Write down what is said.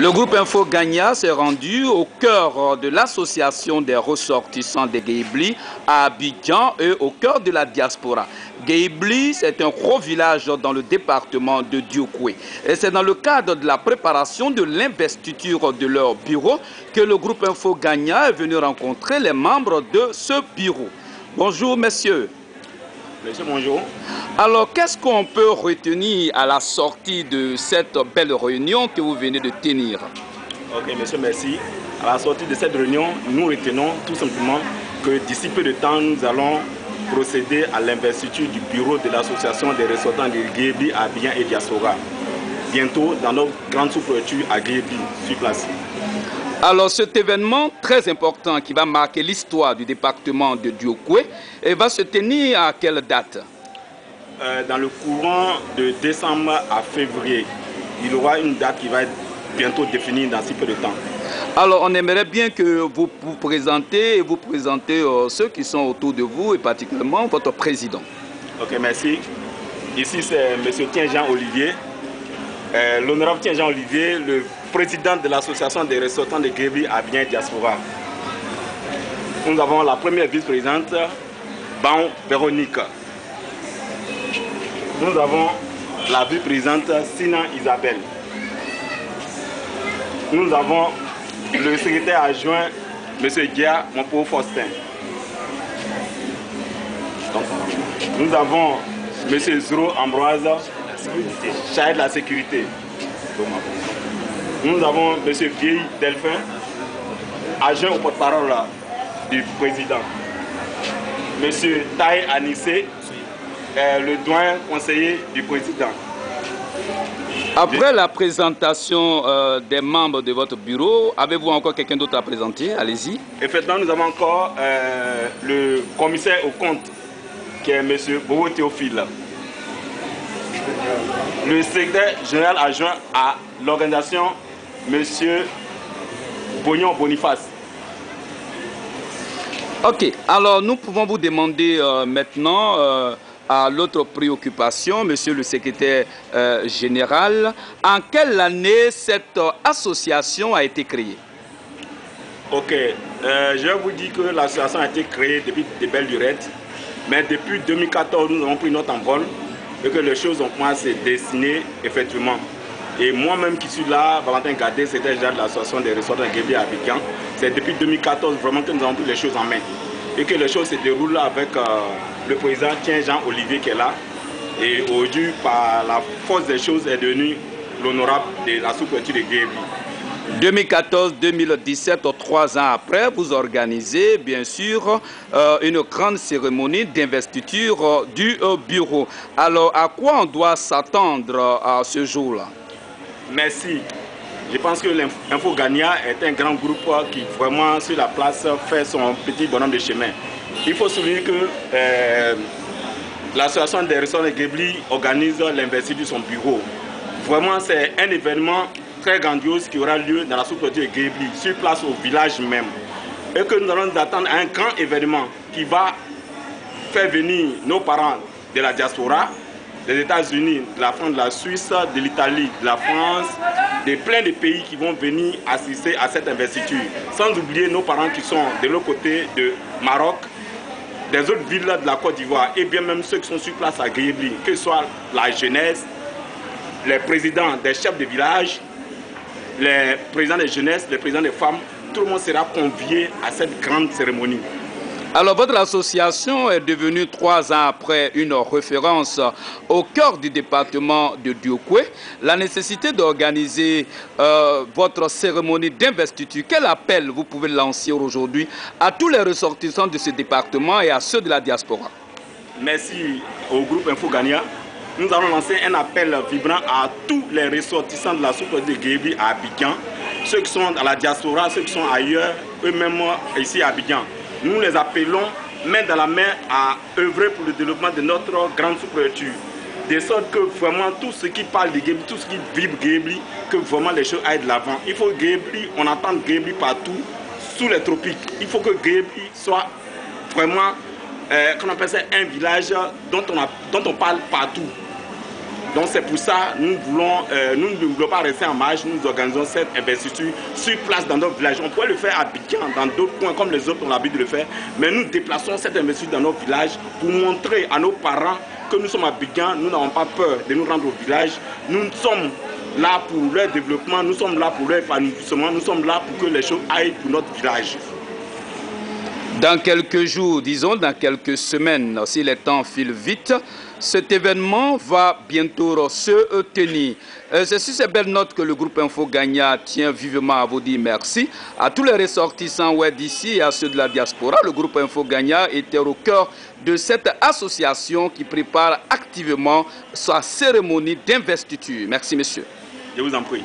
Le groupe Info Gagna s'est rendu au cœur de l'association des ressortissants de Guéibli à Abidjan et au cœur de la diaspora. Guéibli, c'est un gros village dans le département de Diokoué. Et c'est dans le cadre de la préparation de l'investiture de leur bureau que le groupe Info Gagna est venu rencontrer les membres de ce bureau. Bonjour messieurs. Monsieur, bonjour. Alors, qu'est-ce qu'on peut retenir à la sortie de cette belle réunion que vous venez de tenir? Ok, monsieur, merci. À la sortie de cette réunion, nous retenons tout simplement que d'ici peu de temps, nous allons procéder à l'investiture du bureau de l'association des ressortissants de Guéibli, Abidjan et Diaspora. Bientôt, dans notre grande sous-préfecture à Guéibli, sur place. Alors cet événement très important qui va marquer l'histoire du département de Diokoué va se tenir à quelle date? Dans le courant de décembre à février. Il y aura une date qui va être bientôt définie dans si peu de temps. Alors on aimerait bien que vous vous présentez ceux qui sont autour de vous et particulièrement votre président. Ok, merci. Ici c'est M. Tien-Jean Olivier. L'honorable Tien-Jean Olivier, le président de l'association des ressortissants de Guéibli, Abidjan et Diaspora. Nous avons la première vice-présidente, Ban Véronique. Nous avons la vice-présidente, Sinan Isabelle. Nous avons le secrétaire adjoint, M. Guia Monpo Faustin. Nous avons M. Zoro Ambroise, chargé de la sécurité. Nous avons M. Vieille Delphin, adjoint au porte-parole du président. M. Taï Anissé, le doyen conseiller du président. Après la présentation des membres de votre bureau, avez-vous encore quelqu'un d'autre à présenter? Allez-y. Effectivement, nous avons encore le commissaire au compte, qui est M. Bobo Théophile. Le secrétaire général adjoint à l'organisation, M. Bognon Boniface. Ok, alors nous pouvons vous demander maintenant à l'autre préoccupation, monsieur le secrétaire général, en quelle année cette association a été créée? Ok, je vais vous dire que l'association a été créée depuis de belles lurettes, mais depuis 2014, nous avons pris notre envol et que les choses ont commencé à se dessiner effectivement. Et moi-même qui suis là, Valentin Gadé, secrétaire général de l'association des ressortissants de Guéibli à Abidjan, c'est depuis 2014 vraiment que nous avons pris les choses en main. Et que les choses se déroulent avec le président Tien-Jean Olivier qui est là. Et aujourd'hui, par la force des choses, est devenu l'honorable de la sous-préfecture de Guéibli. 2014-2017, 3 ans après, vous organisez bien sûr une grande cérémonie d'investiture du bureau. Alors, à quoi on doit s'attendre à ce jour-là? Merci. Je pense que l'Info Gagna est un grand groupe qui vraiment sur la place fait son petit bonhomme de chemin. Il faut souligner que l'association des ressortissants de Guéibli organise l'investiture de son bureau. Vraiment, c'est un événement très grandiose qui aura lieu dans la sous-préfecture de Guéibli, sur place au village même. Et que nous allons nous attendre à un grand événement qui va faire venir nos parents de la diaspora, des États-Unis, de la France, de la Suisse, de l'Italie, de la France, de plein de pays qui vont venir assister à cette investiture. Sans oublier nos parents qui sont de l'autre côté de Maroc, des autres villes de la Côte d'Ivoire et bien même ceux qui sont sur place à Guéibli, que ce soit la jeunesse, les présidents des chefs de village, les présidents des jeunesses, les présidents des femmes, tout le monde sera convié à cette grande cérémonie. Alors, votre association est devenue 3 ans après une référence au cœur du département de Diokoué. La nécessité d'organiser votre cérémonie d'investiture, quel appel vous pouvez lancer aujourd'hui à tous les ressortissants de ce département et à ceux de la diaspora? Merci au groupe Info Gagna. Nous allons lancer un appel vibrant à tous les ressortissants de la sous-préfecture de Guéibli à Abidjan, ceux qui sont dans la diaspora, ceux qui sont ailleurs, eux-mêmes ici à Abidjan. Nous les appelons main dans la main à œuvrer pour le développement de notre grande sous-préfecture. De sorte que vraiment tout ce qui parle de Guéibli, tout ce qui vibre Guéibli, que vraiment les choses aillent de l'avant. Il faut Guéibli, on entend Guéibli partout, sous les tropiques. Il faut que Guéibli soit vraiment, qu'on appelle ça un village dont on parle partout. Donc c'est pour ça nous ne voulons pas rester en marge, nous organisons cette investiture sur place dans notre village. On pourrait le faire à Abidjan, dans d'autres coins comme les autres ont l'habitude de le faire, mais nous déplaçons cette investiture dans nos villages pour montrer à nos parents que nous sommes à Abidjan, nous n'avons pas peur de nous rendre au village. Nous sommes là pour leur développement, nous sommes là pour leur épanouissement, nous sommes là pour que les choses aillent pour notre village. Dans quelques jours, disons dans quelques semaines, si les temps filent vite, cet événement va bientôt se tenir. C'est sur ces belles notes que le groupe Info Gagna tient vivement à vous dire merci. À tous les ressortissants d'ici et à ceux de la diaspora, le groupe Info Gagna était au cœur de cette association qui prépare activement sa cérémonie d'investiture. Merci, monsieur. Je vous en prie.